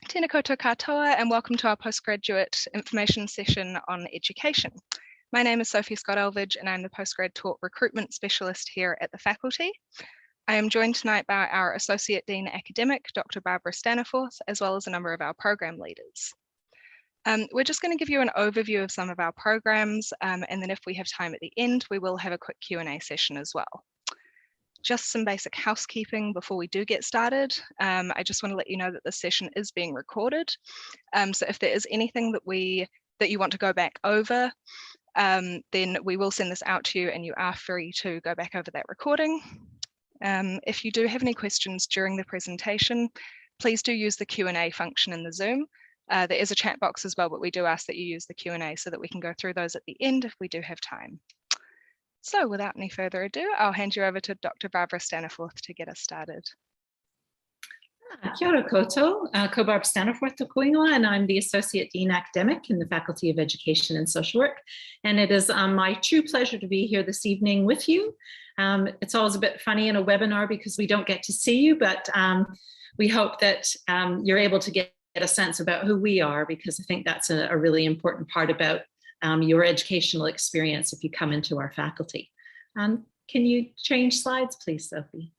Tēnā koutou katoa, and welcome to our postgraduate information session on education. My name is Sophie Scott-Elvidge, and I'm the postgrad taught recruitment specialist here at the faculty. I am joined tonight by our Associate Dean Academic, Dr. Barbara Staniforth, as well as a number of our program leaders. We're just going to give you an overview of some of our programs, and then if we have time at the end, we will have a quick Q&A session as well. Just some basic housekeeping before we do get started. I just want to let you know that this session is being recorded. So if there is anything that you want to go back over, then we will send this out to you and you are free to go back over that recording. If you do have any questions during the presentation, please do use the Q&A function in the Zoom. There is a chat box as well, but we do ask that you use the Q&A so that we can go through those at the end if we do have time. So without any further ado, I'll hand you over to Dr. Barbara Staniforth to get us started. Kia ora koutou, ko Barbara Staniforth to Kuingoa, and I'm the Associate Dean Academic in the Faculty of Education and Social Work. And it is my true pleasure to be here this evening with you. It's always a bit funny in a webinar because we don't get to see you, but we hope that you're able to get a sense about who we are, because I think that's a really important part about your educational experience if you come into our faculty. Can you change slides, please, Sophie?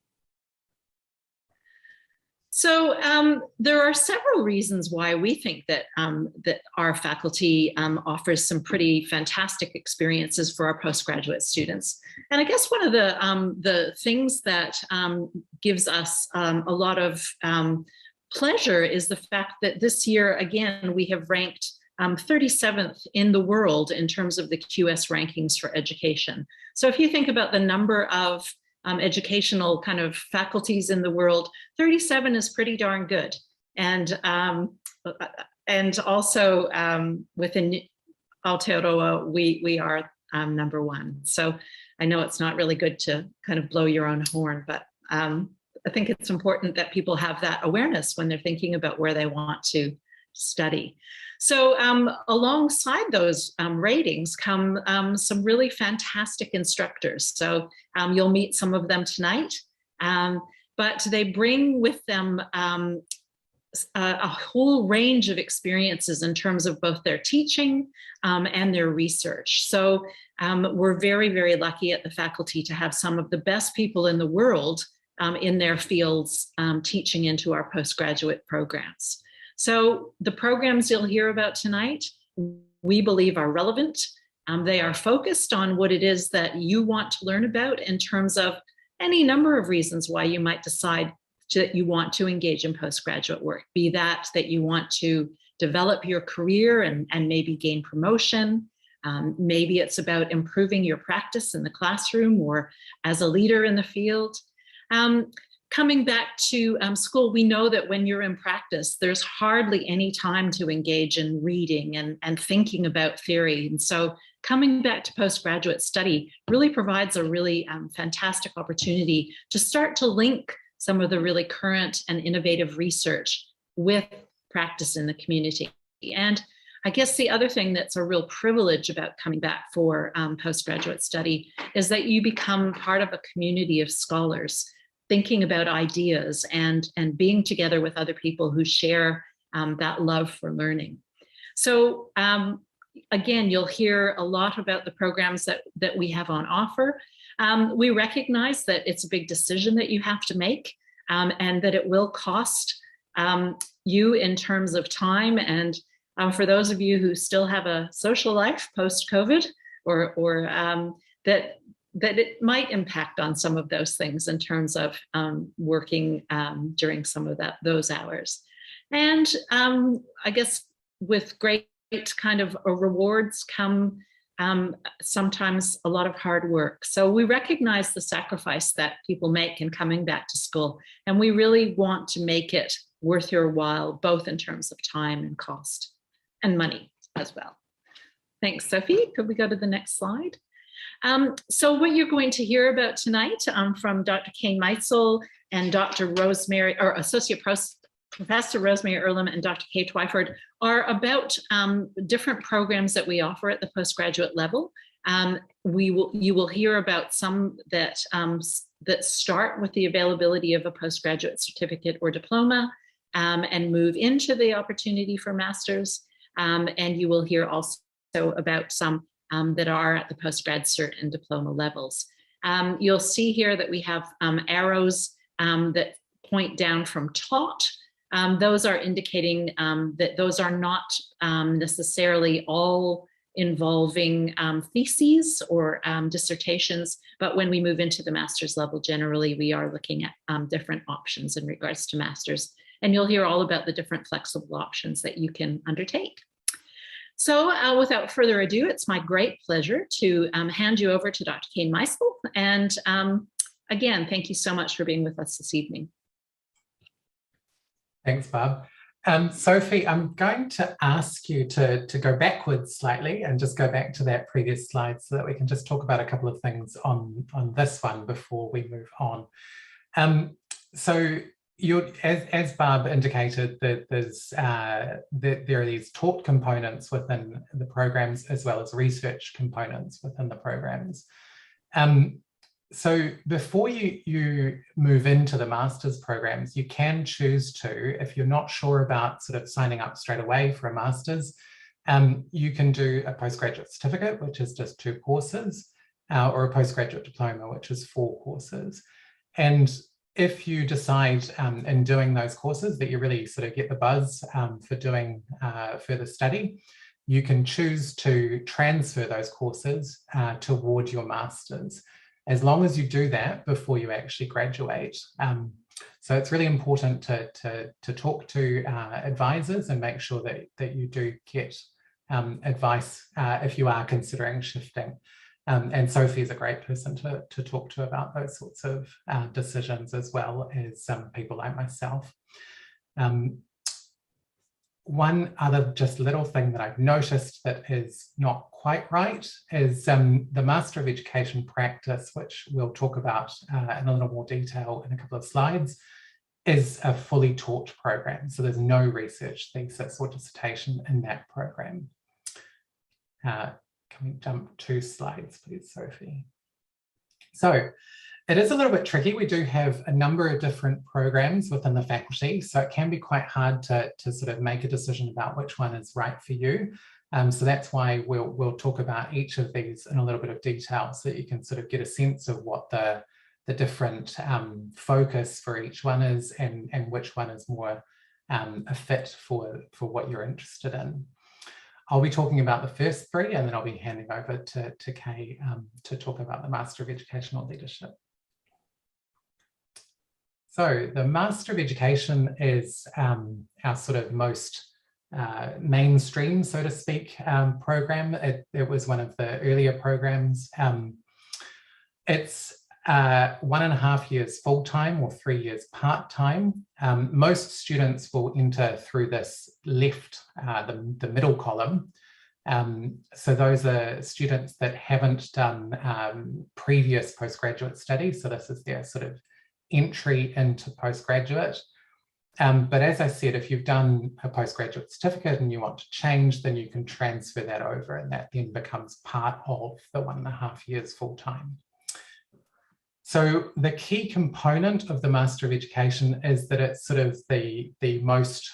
So there are several reasons why we think that that our faculty offers some pretty fantastic experiences for our postgraduate students. And I guess one of the things that gives us a lot of pleasure is the fact that this year, again, we have ranked 37th in the world in terms of the QS rankings for education. So if you think about the number of educational kind of faculties in the world, 37 is pretty darn good. And also within Aotearoa, we are number one. So I know it's not really good to kind of blow your own horn, but I think it's important that people have that awareness when they're thinking about where they want to study. So alongside those ratings come some really fantastic instructors. So you'll meet some of them tonight, but they bring with them a whole range of experiences in terms of both their teaching and their research. So we're very, very lucky at the faculty to have some of the best people in the world in their fields teaching into our postgraduate programs. So the programs you'll hear about tonight, we believe are relevant. They are focused on what it is that you want to learn about in terms of any number of reasons why you might decide that you want to engage in postgraduate work. Be that you want to develop your career and maybe gain promotion. Maybe it's about improving your practice in the classroom or as a leader in the field. Coming back to school, we know that when you're in practice, there's hardly any time to engage in reading and thinking about theory. And so coming back to postgraduate study really provides a really fantastic opportunity to start to link some of the really current and innovative research with practice in the community. And I guess the other thing that's a real privilege about coming back for postgraduate study is that you become part of a community of scholars thinking about ideas and being together with other people who share that love for learning. So again, you'll hear a lot about the programs that we have on offer. We recognize that it's a big decision that you have to make and that it will cost you in terms of time. And for those of you who still have a social life post-COVID or that it might impact on some of those things in terms of working during some of those hours. And I guess with great kind of rewards come sometimes a lot of hard work. So we recognize the sacrifice that people make in coming back to school, and we really want to make it worth your while, both in terms of time and cost and money as well. Thanks, Sophie. Could we go to the next slide? So what you're going to hear about tonight from Dr. Kane Meitzel and Dr. Rosemary, or Associate Professor Rosemary Earlham and Dr. Kay Twyford are about different programs that we offer at the postgraduate level. You will hear about some that start with the availability of a postgraduate certificate or diploma, and move into the opportunity for masters. And you will hear also about some that are at the postgrad cert and diploma levels. You'll see here that we have arrows that point down from taught. Those are indicating that those are not necessarily all involving theses or dissertations, but when we move into the master's level, generally we are looking at different options in regards to masters. And you'll hear all about the different flexible options that you can undertake. So without further ado, it's my great pleasure to hand you over to Dr. Kane Meisel. And again, thank you so much for being with us this evening. Thanks, Barb. Sophie, I'm going to ask you to go backwards slightly and just go back to that previous slide so that we can just talk about a couple of things on this one before we move on. So as Barb indicated, that there are these taught components within the programs as well as research components within the programs. So before you move into the master's programs, you can choose to, if you're not sure about sort of signing up straight away for a master's, you can do a postgraduate certificate, which is just 2 courses, or a postgraduate diploma, which is 4 courses. And if you decide in doing those courses that you really sort of get the buzz for doing further study, you can choose to transfer those courses toward your master's, as long as you do that before you actually graduate. So it's really important to talk to advisors and make sure that you do get advice if you are considering shifting. And Sophie is a great person to talk to about those sorts of decisions, as well as people like myself. One other just little thing that I've noticed that is not quite right is the Master of Education practice, which we'll talk about in a little more detail in a couple of slides, is a fully taught program. So there's no research thesis or dissertation in that program. Can we jump 2 slides, please, Sophie? So it is a little bit tricky. We do have a number of different programs within the faculty, so it can be quite hard to sort of make a decision about which one is right for you. So that's why we'll talk about each of these in a little bit of detail so that you can sort of get a sense of what the different focus for each one is and which one is more a fit for what you're interested in. I'll be talking about the first 3, and then I'll be handing over to Kay to talk about the Master of Educational Leadership. So the Master of Education is our sort of most mainstream, so to speak, program. It was one of the earlier programs. It's 1.5 years full-time or 3 years part-time. Most students will enter through this left, the middle column. So those are students that haven't done previous postgraduate studies. So this is their sort of entry into postgraduate. But as I said, if you've done a postgraduate certificate and you want to change, then you can transfer that over, and that then becomes part of the 1.5 years full-time. So the key component of the Master of Education is that it's sort of the most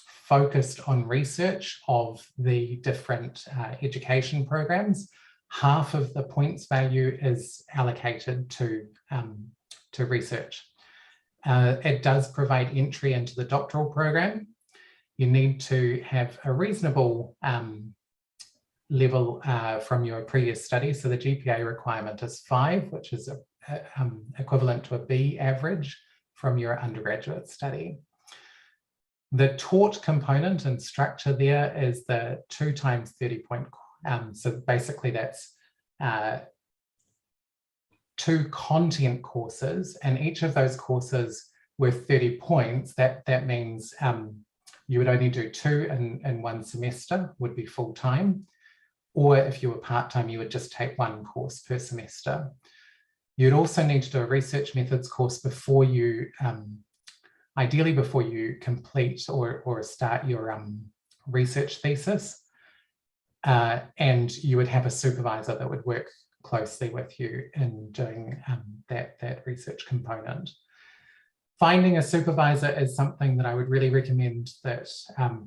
focused on research of the different education programs. Half of the points value is allocated to research. It does provide entry into the doctoral program. You need to have a reasonable level from your previous study. So the GPA requirement is 5, which is equivalent to a B average from your undergraduate study. The taught component and structure there is the 2 times 30 point. So basically that's 2 content courses, and each of those courses with 30 points, that means you would only do 2 in 1 semester, would be full-time. Or if you were part-time, you would just take 1 course per semester. You'd also need to do a research methods course before you, ideally before you complete or start your research thesis. And you would have a supervisor that would work closely with you in doing that research component. Finding a supervisor is something that I would really recommend that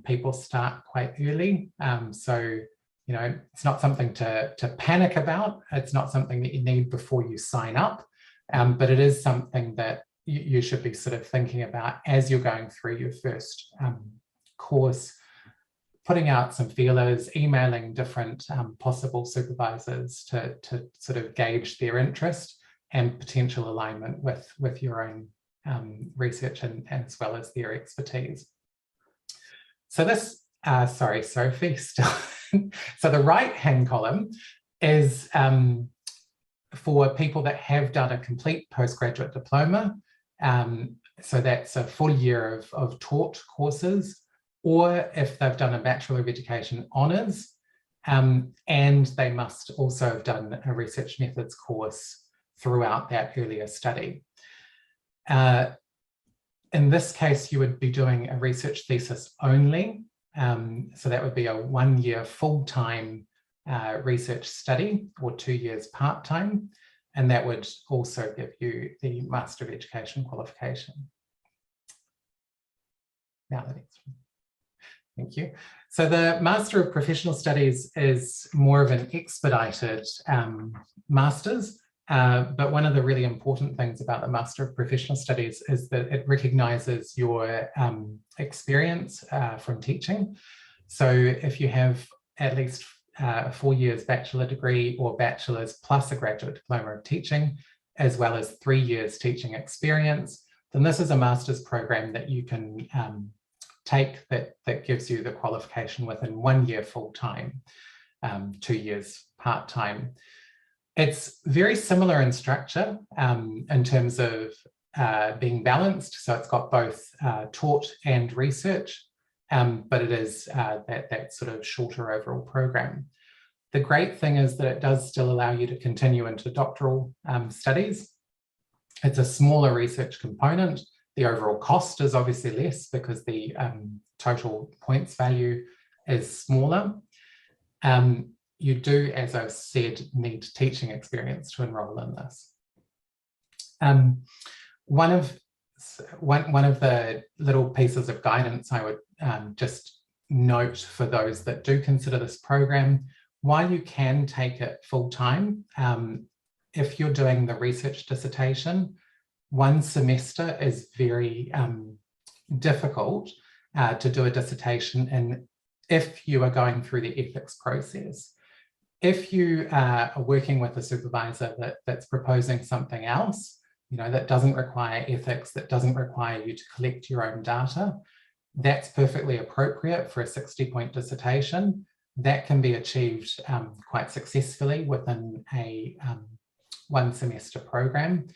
people start quite early. So, you know, it's not something to panic about. It's not something that you need before you sign up, but it is something that you should be sort of thinking about as you're going through your first course, putting out some feelers, emailing different possible supervisors to sort of gauge their interest and potential alignment with your own research and as well as their expertise. So this, sorry, Sophie, still. So the right-hand column is for people that have done a complete postgraduate diploma. So that's a full year of taught courses, or if they've done a Bachelor of Education honours, and they must also have done a research methods course throughout that earlier study. In this case, you would be doing a research thesis only. So that would be a 1 year full-time research study or 2 years part-time. And that would also give you the Master of Education qualification. Now the next one. Thank you. So the Master of Professional Studies is more of an expedited master's. But one of the really important things about the Master of Professional Studies is that it recognises your experience from teaching. So if you have at least 4 years bachelor degree or bachelor's plus a graduate diploma of teaching, as well as 3 years teaching experience, then this is a master's program that you can take that gives you the qualification within 1 year full-time, 2 years part-time. It's very similar in structure in terms of being balanced. So it's got both taught and research, but it is that sort of shorter overall program. The great thing is that it does still allow you to continue into doctoral studies. It's a smaller research component. The overall cost is obviously less because the total points value is smaller. You do, as I've said, need teaching experience to enroll in this. One of the little pieces of guidance I would just note for those that do consider this program, while you can take it full time, if you're doing the research dissertation, 1 semester is very difficult to do a dissertation, and if you are going through the ethics process. If you are working with a supervisor that's proposing something else, you know, that doesn't require ethics, that doesn't require you to collect your own data, that's perfectly appropriate for a 60-point dissertation. That can be achieved quite successfully within a 1 semester program.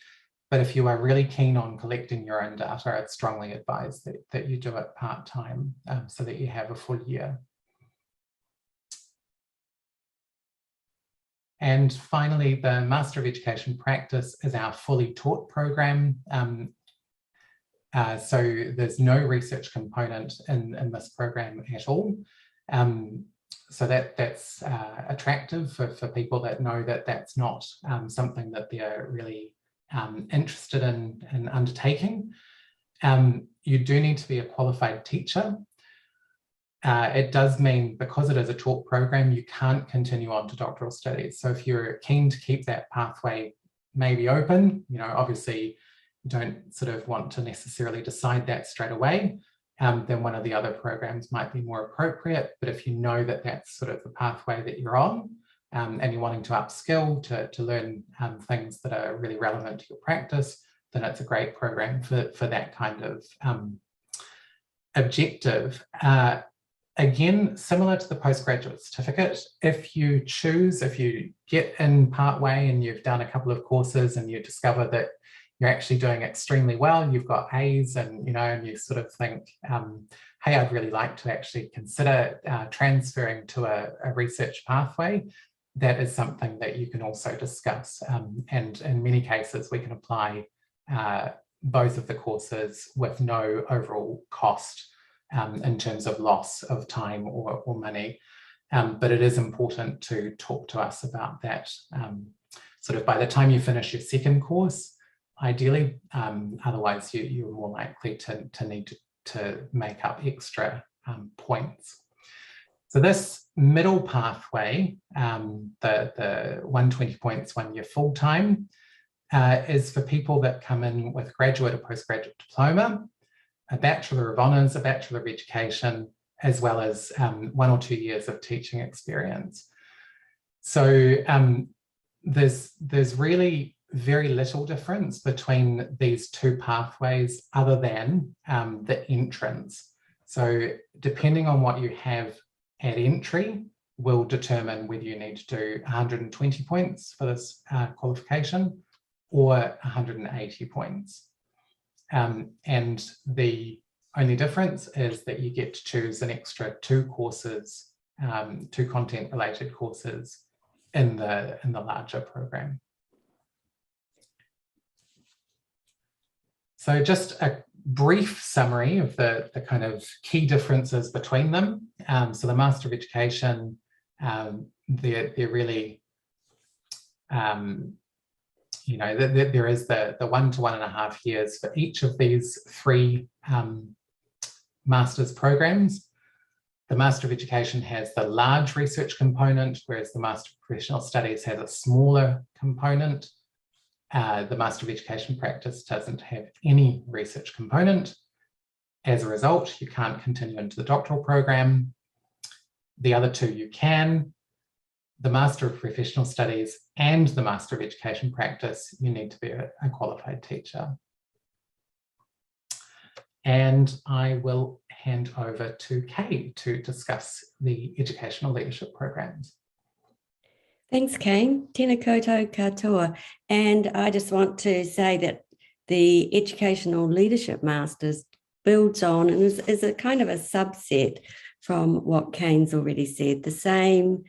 But if you are really keen on collecting your own data, I'd strongly advise that you do it part-time so that you have a full year. And finally, the Master of Education Practice is our fully taught program. So there's no research component in this program at all. So that's attractive for people that know that that's not something that they're really interested in undertaking. You do need to be a qualified teacher. It does mean, because it is a taught program, you can't continue on to doctoral studies. So if you're keen to keep that pathway maybe open, you know, obviously you don't sort of want to necessarily decide that straight away, then one of the other programs might be more appropriate. But if you know that that's sort of the pathway that you're on, and you're wanting to upskill to learn things that are really relevant to your practice, then it's a great program for that kind of objective. Again, similar to the postgraduate certificate, if you get in part way and you've done a couple of courses and you discover that you're actually doing extremely well, you've got A's, and you sort of think, hey, I'd really like to actually consider transferring to a research pathway, that is something that you can also discuss. And in many cases, we can apply both of the courses with no overall cost in terms of loss of time or money. But it is important to talk to us about that. Sort of by the time you finish your second course, ideally. Otherwise, you're more likely to need to make up extra points. So this middle pathway, the 120 points 1 year full-time, is for people that come in with graduate or postgraduate diploma, a Bachelor of Honours, a Bachelor of Education, as well as 1 or 2 years of teaching experience. So there's really very little difference between these two pathways other than the entrance. So depending on what you have at entry will determine whether you need to do 120 points for this qualification or 180 points. And the only difference is that you get to choose an extra 2 courses, 2 content-related courses in the larger program. So just a brief summary of the kind of key differences between them. So the Master of Education, they're really, you know, there is the 1 to 1.5 years for each of these 3 master's programs. The Master of Education has the large research component, whereas the Master of Professional Studies has a smaller component. The Master of Education Practice doesn't have any research component. As a result, you can't continue into the doctoral program. The other 2 you can. The Master of Professional Studies and the Master of Education Practice, you need to be a qualified teacher. And I will hand over to Kay to discuss the educational leadership programs. Thanks, Kane. Tēnā koutou katoa. And I just want to say that the Educational Leadership Masters builds on and is a kind of a subset from what Kane's already said. The same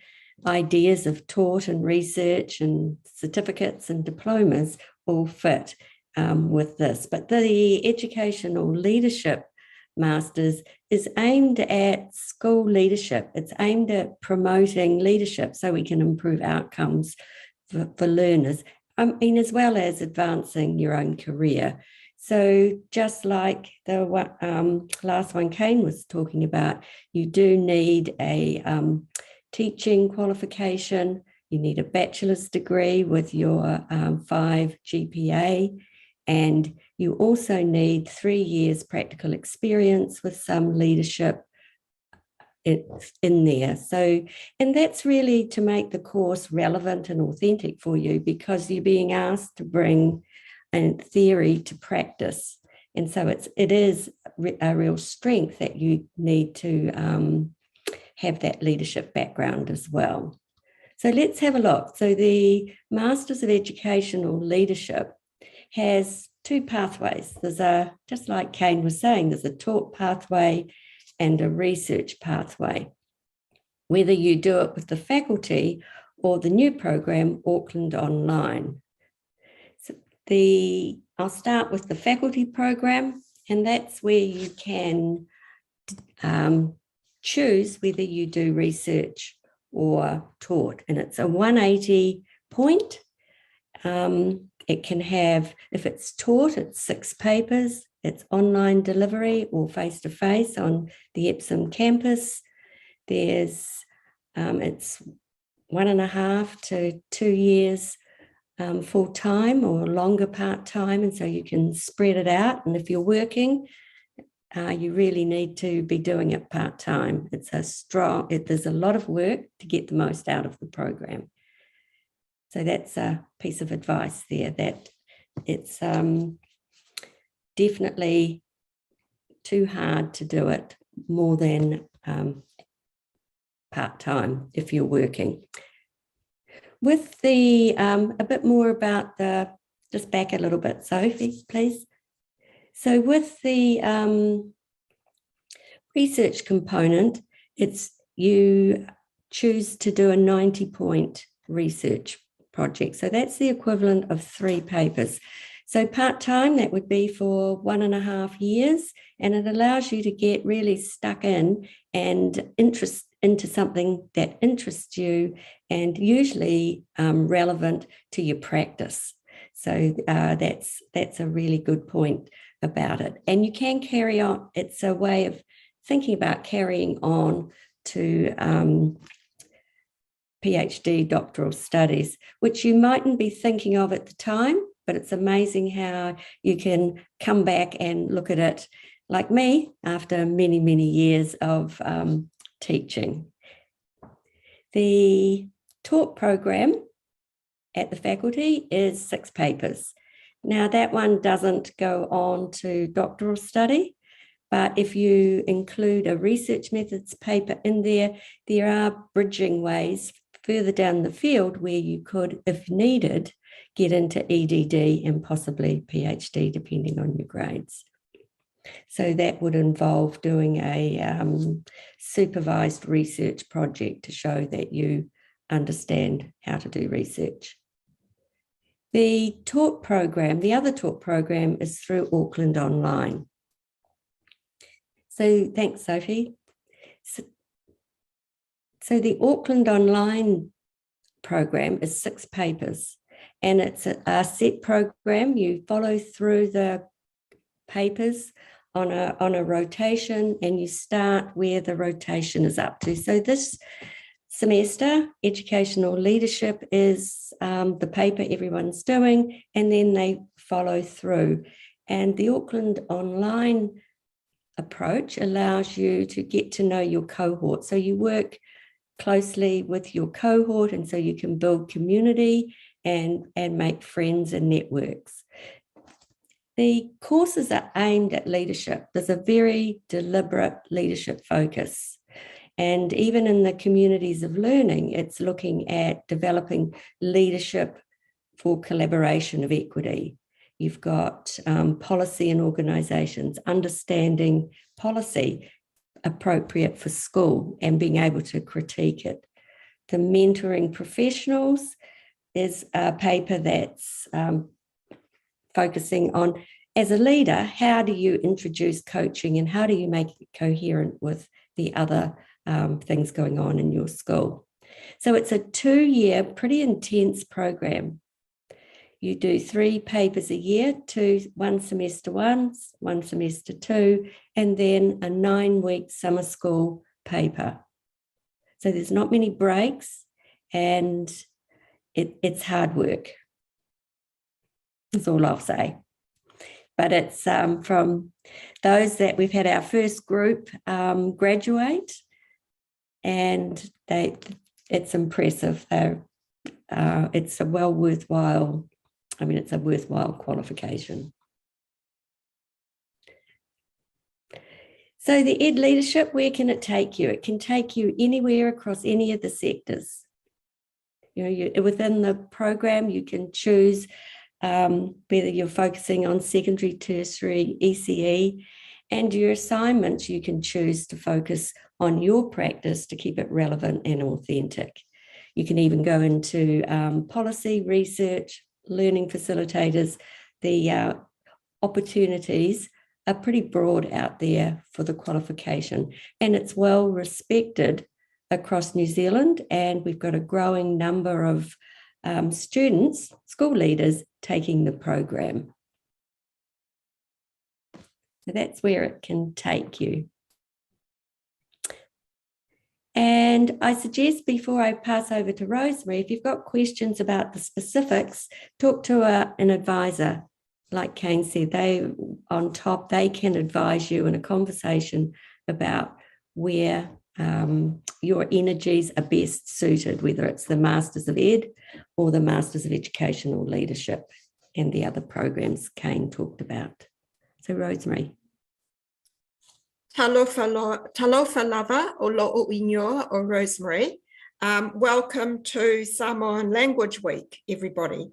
ideas of taught and research and certificates and diplomas all fit with this. But the Educational Leadership Masters is aimed at school leadership. It's aimed at promoting leadership so we can improve outcomes for learners, as well as advancing your own career. So just like the last one Kane was talking about, you do need a teaching qualification, you need a bachelor's degree with your 5 GPA, and you also need 3 years practical experience with some leadership in there. So, and that's really to make the course relevant and authentic for you, because you're being asked to bring a theory to practice. And so it is a real strength that you need to have that leadership background as well. So let's have a look. So the Masters of Educational Leadership has 2 pathways. There's just like Kane was saying, there's a taught pathway and a research pathway. Whether you do it with the faculty or the new program, Auckland Online. So I'll start with the faculty program, and that's where you can choose whether you do research or taught, and it's a 180 point. It can have, if it's taught, it's 6 papers, it's online delivery or face-to-face on the Epsom campus. It's 1.5 to 2 years full-time or longer part-time, and so you can spread it out. And if you're working, you really need to be doing it part-time. There's a lot of work to get the most out of the program. So that's a piece of advice there, that it's definitely too hard to do it more than part-time if you're working. With the, a bit more about just back a little bit, Sophie, please. So with the research component, you choose to do a 90-point research project. So that's the equivalent of 3 papers. So part-time, that would be for 1.5 years, and it allows you to get really stuck in and into something that interests you and usually relevant to your practice. So that's a really good point about it. And you can carry on. It's a way of thinking about carrying on to PhD doctoral studies, which you mightn't be thinking of at the time, but it's amazing how you can come back and look at it like me after many, many years of teaching. The taught program at the faculty is 6 papers. Now that one doesn't go on to doctoral study, but if you include a research methods paper in there, there are bridging ways further down the field where you could, if needed, get into EDD and possibly PhD, depending on your grades. So that would involve doing a supervised research project to show that you understand how to do research. The taught program, the other taught program is through Auckland Online. So thanks, Sophie. So the Auckland Online program is 6 papers, and it's a set program. You follow through the papers on a rotation, and you start where the rotation is up to. So this semester, educational leadership is the paper everyone's doing, and then they follow through. And the Auckland Online approach allows you to get to know your cohort. So you work closely with your cohort, and so you can build community and make friends and networks. The courses are aimed at leadership. There's a very deliberate leadership focus. And even in the communities of learning, it's looking at developing leadership for collaboration of equity. You've got policy in organisations, understanding policy appropriate for school and being able to critique it. The mentoring professionals is a paper that's focusing on, as a leader, how do you introduce coaching and how do you make it coherent with the other things going on in your school. So it's a 2-year, pretty intense program. You do 3 papers a year, 1 semester 1, 1 semester 2, and then a 9-week summer school paper. So there's not many breaks, and it's hard work. That's all I'll say. But it's from those that we've had our first group graduate, and it's impressive. It's a worthwhile qualification. So the Ed Leadership, where can it take you? It can take you anywhere across any of the sectors. Within the program, you can choose whether you're focusing on secondary, tertiary, ECE, and your assignments, you can choose to focus on your practice to keep it relevant and authentic. You can even go into policy, research, learning facilitators. The opportunities are pretty broad out there for the qualification, and it's well respected across New Zealand, and we've got a growing number of students, school leaders, taking the program. So that's where it can take you. And I suggest, before I pass over to Rosemary, if you've got questions about the specifics, talk to an advisor. Like Kane said, they can advise you in a conversation about where your energies are best suited, whether it's the Masters of Ed or the Masters of Educational Leadership and the other programs Kane talked about. So Rosemary. Talofa lava o lo'o ingoa o Rosemary. Welcome to Samoan Language Week, everybody.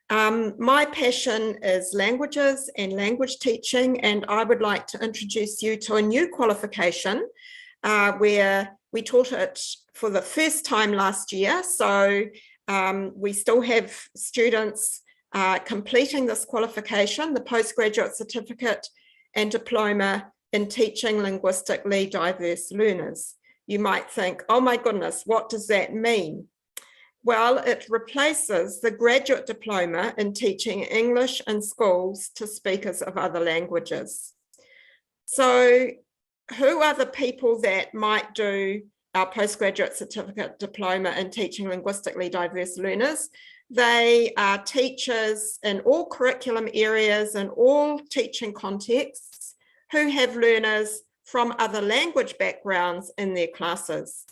My passion is languages and language teaching, and I would like to introduce you to a new qualification where we taught it for the first time last year. So we still have students completing this qualification, the Postgraduate Certificate and Diploma in Teaching Linguistically Diverse Learners. You might think, oh my goodness, what does that mean? Well, it replaces the graduate diploma in teaching English in schools to speakers of other languages. So who are the people that might do our postgraduate certificate diploma in teaching linguistically diverse learners? They are teachers in all curriculum areas and all teaching contexts who have learners from other language backgrounds in their classes.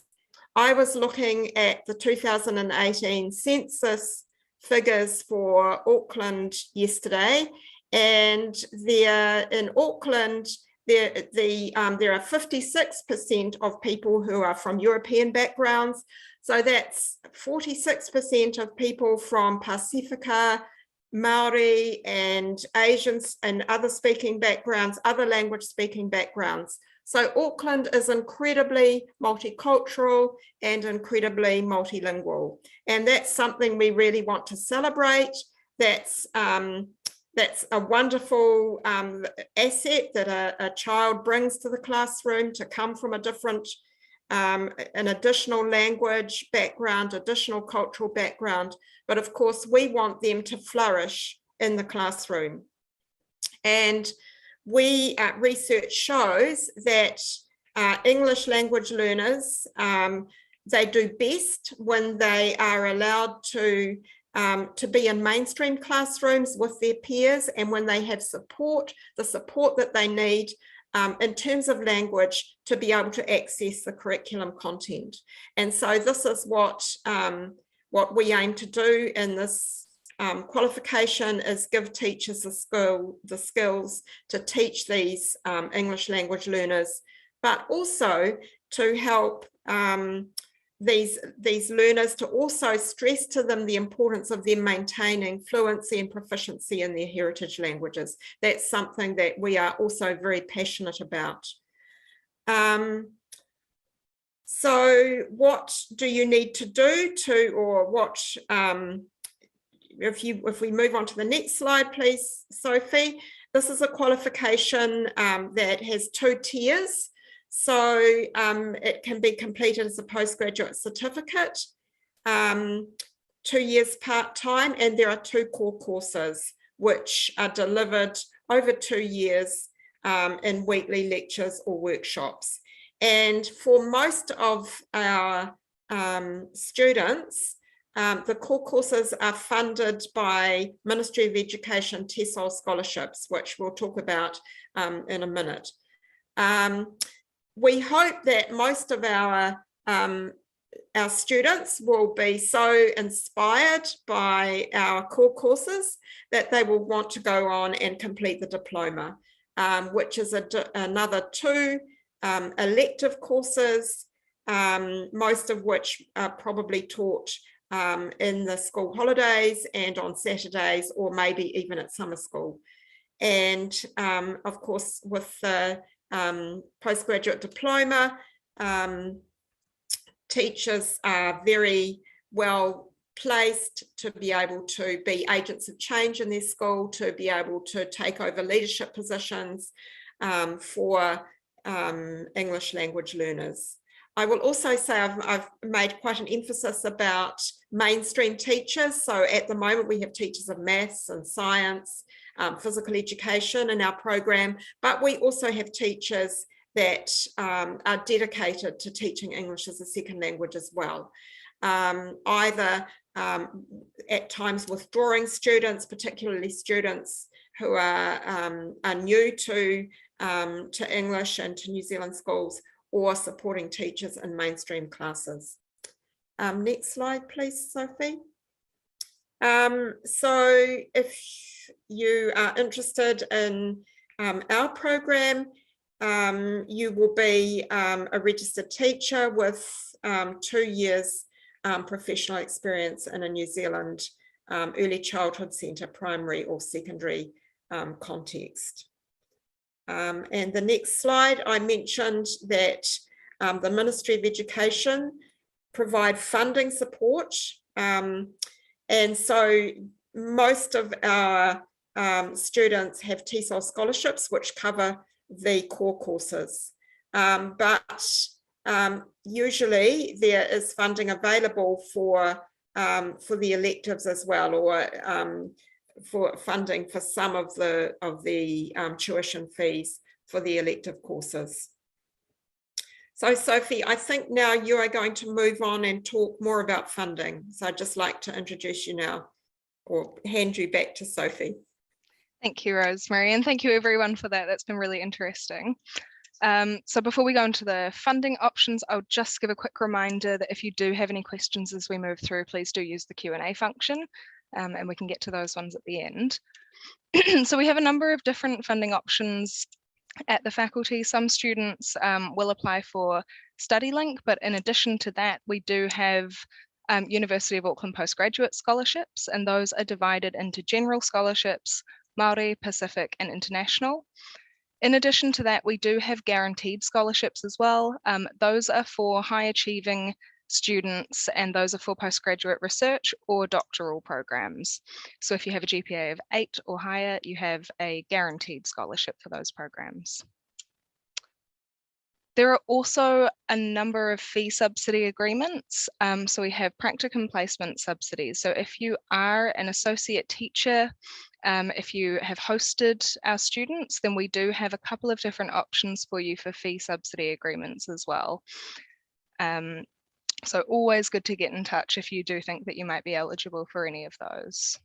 I was looking at the 2018 census figures for Auckland yesterday, and there in Auckland, there are 56% of people who are from European backgrounds. So that's 46% of people from Pacifica, Maori and Asians and other speaking backgrounds, other language speaking backgrounds. So Auckland is incredibly multicultural and incredibly multilingual. And that's something we really want to celebrate. That's a wonderful asset that a child brings to the classroom, to come from a different, an additional language background, additional cultural background. But of course, we want them to flourish in the classroom. And research shows that English language learners, they do best when they are allowed to be in mainstream classrooms with their peers, and when they have support, the support that they need in terms of language to be able to access the curriculum content. And so this is what we aim to do in this qualification, is give teachers the skills to teach these English language learners, but also to help these learners, to also stress to them the importance of them maintaining fluency and proficiency in their heritage languages. That's something that we are also very passionate about. So what do you need to do to, or what, if we move on to the next slide, please, Sophie. This is a qualification that has 2 tiers. So it can be completed as a postgraduate certificate, 2 years part-time, and there are 2 core courses which are delivered over 2 years in weekly lectures or workshops. And for most of our students, the core courses are funded by Ministry of Education TESOL scholarships, which we'll talk about in a minute. We hope that most of our students will be so inspired by our core courses that they will want to go on and complete the diploma, which is another 2 elective courses, most of which are probably taught in the school holidays and on Saturdays, or maybe even at summer school. And of course, with the postgraduate diploma, teachers are very well placed to be able to be agents of change in their school, to be able to take over leadership positions for English language learners. I will also say I've made quite an emphasis about mainstream teachers. So at the moment we have teachers of maths and science, physical education in our program, but we also have teachers that are dedicated to teaching English as a second language as well. Either at times withdrawing students, particularly students who are new to English and to New Zealand schools, or supporting teachers in mainstream classes. Next slide, please, Sophie. So if you are interested in our program, you will be a registered teacher with 2 years professional experience in a New Zealand early childhood centre, primary or secondary context. And the next slide, I mentioned that the Ministry of Education provide funding support. And so most of our students have TESOL scholarships, which cover the core courses. But usually there is funding available for for the electives as well, or for funding for some of the tuition fees for the elective courses. So Sophie, I think now you are going to move on and talk more about funding. So I'd just like to introduce you now, or hand you back to Sophie. Thank you, Rosemary, and thank you everyone for that. That's been really interesting. So before we go into the funding options, I'll just give a quick reminder that if you do have any questions as we move through, please do use the Q&A function, and we can get to those ones at the end. So we have a number of different funding options at the faculty. Some students will apply for StudyLink, but in addition to that, we do have University of Auckland postgraduate scholarships, and those are divided into general scholarships, Māori, Pacific, and international. In addition to that, we do have guaranteed scholarships as well. Those are for high achieving students, and those are for postgraduate research or doctoral programs. So if you have a GPA of 8 or higher, you have a guaranteed scholarship for those programs. There are also a number of fee subsidy agreements. So we have practicum placement subsidies. So if you are an associate teacher, if you have hosted our students, then we do have a couple of different options for you for fee subsidy agreements as well. So always good to get in touch if you do think that you might be eligible for any of those.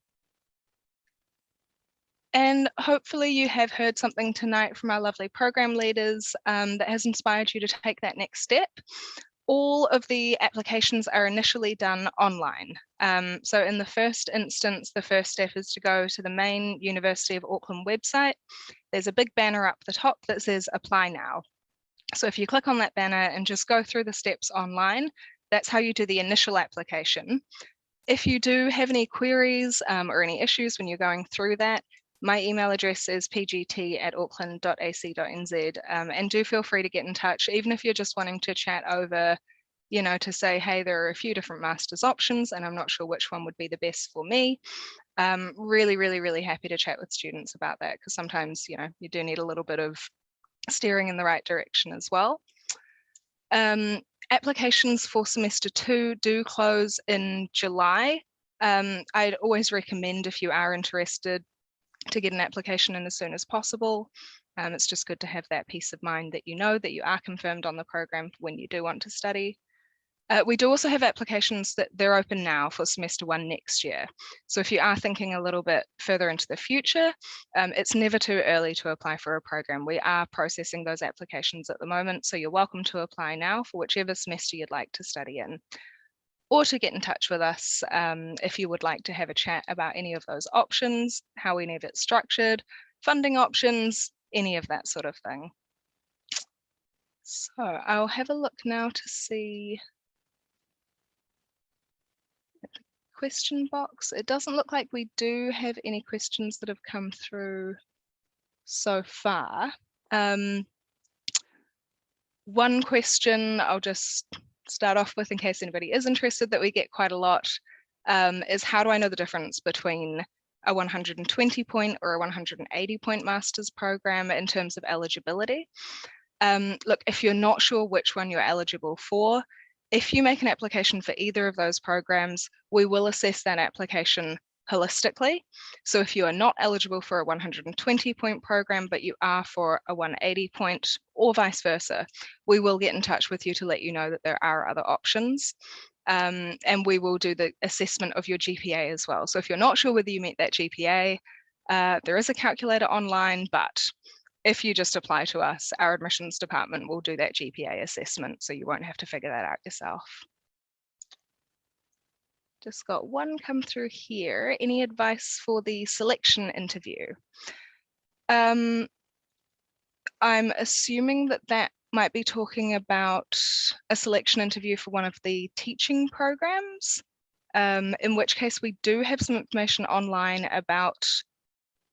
And hopefully you have heard something tonight from our lovely program leaders that has inspired you to take that next step. All of the applications are initially done online. So in the first instance, the first step is to go to the main University of Auckland website. There's a big banner up the top that says apply now. So if you click on that banner and just go through the steps online, that's how you do the initial application. If you do have any queries or any issues when you're going through that, my email address is pgt@auckland.ac.nz, and do feel free to get in touch, even if you're just wanting to chat over, you know, to say, hey, there are a few different master's options and I'm not sure which one would be the best for me. Really happy to chat with students about that, because sometimes, you know, you do need a little bit of steering in the right direction as well. Applications for semester 2 do close in July. I'd always recommend, if you are interested, to get an application in as soon as possible. It's just good to have that peace of mind that you know that you are confirmed on the program when you do want to study. We do also have applications that they're open now for semester 1 next year. So if you are thinking a little bit further into the future, it's never too early to apply for a program. We are processing those applications at the moment, so you're welcome to apply now for whichever semester you'd like to study in, or to get in touch with us if you would like to have a chat about any of those options, how we need it structured, funding options, any of that sort of thing. So I'll have a look now to see the question box. It doesn't look like we do have any questions that have come through so far. One question I'll just start off with, in case anybody is interested, that we get quite a lot, is how do I know the difference between a 120 point or a 180 point master's program in terms of eligibility? Look, if you're not sure which one you're eligible for, if you make an application for either of those programs, we will assess that application holistically. So if you are not eligible for a 120 point program, but you are for a 180 point, or vice versa, we will get in touch with you to let you know that there are other options. And we will do the assessment of your GPA as well. So if you're not sure whether you meet that GPA, there is a calculator online, but if you just apply to us, our admissions department will do that GPA assessment, so you won't have to figure that out yourself. Just got one come through here. Any advice for the selection interview? I'm assuming that that might be talking about a selection interview for one of the teaching programs, in which case we do have some information online about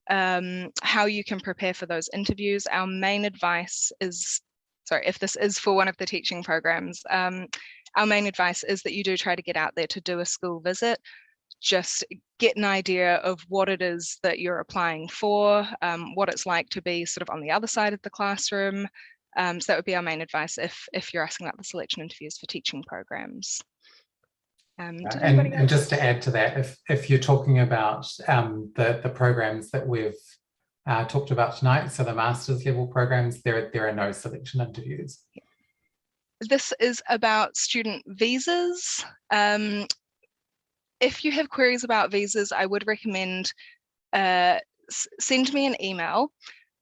how you can prepare for those interviews. Our main advice is, sorry, if this is for one of the teaching programs, our main advice is that you do try to get out there to do a school visit, just get an idea of what it is that you're applying for, what it's like to be sort of on the other side of the classroom. So that would be our main advice if you're asking about the selection interviews for teaching programs. And just to add to that, if you're talking about the programs that we've talked about tonight, so the master's level programs, there are no selection interviews. This is about student visas. If you have queries about visas, I would recommend send me an email.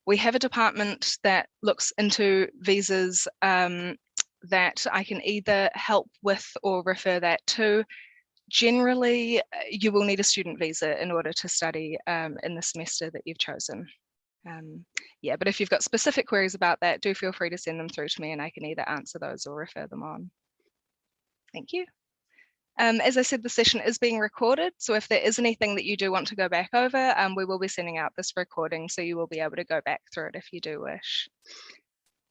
We have a department that looks into visas that I can either help with or refer that to. Generally, you will need a student visa in order to study in the semester that you've chosen. Yeah, but if you've got specific queries about that, do feel free to send them through to me and I can either answer those or refer them on. Thank you. As I said, the session is being recorded, so if there is anything that you do want to go back over, we will be sending out this recording, so you will be able to go back through it if you do wish.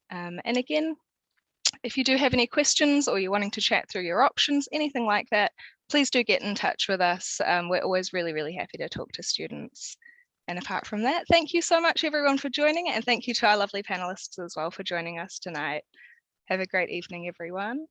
And again, if you do have any questions or you're wanting to chat through your options, anything like that, please do get in touch with us. We're always really, really happy to talk to students. And apart from that, thank you so much everyone for joining, and thank you to our lovely panelists as well for joining us tonight. Have a great evening, everyone.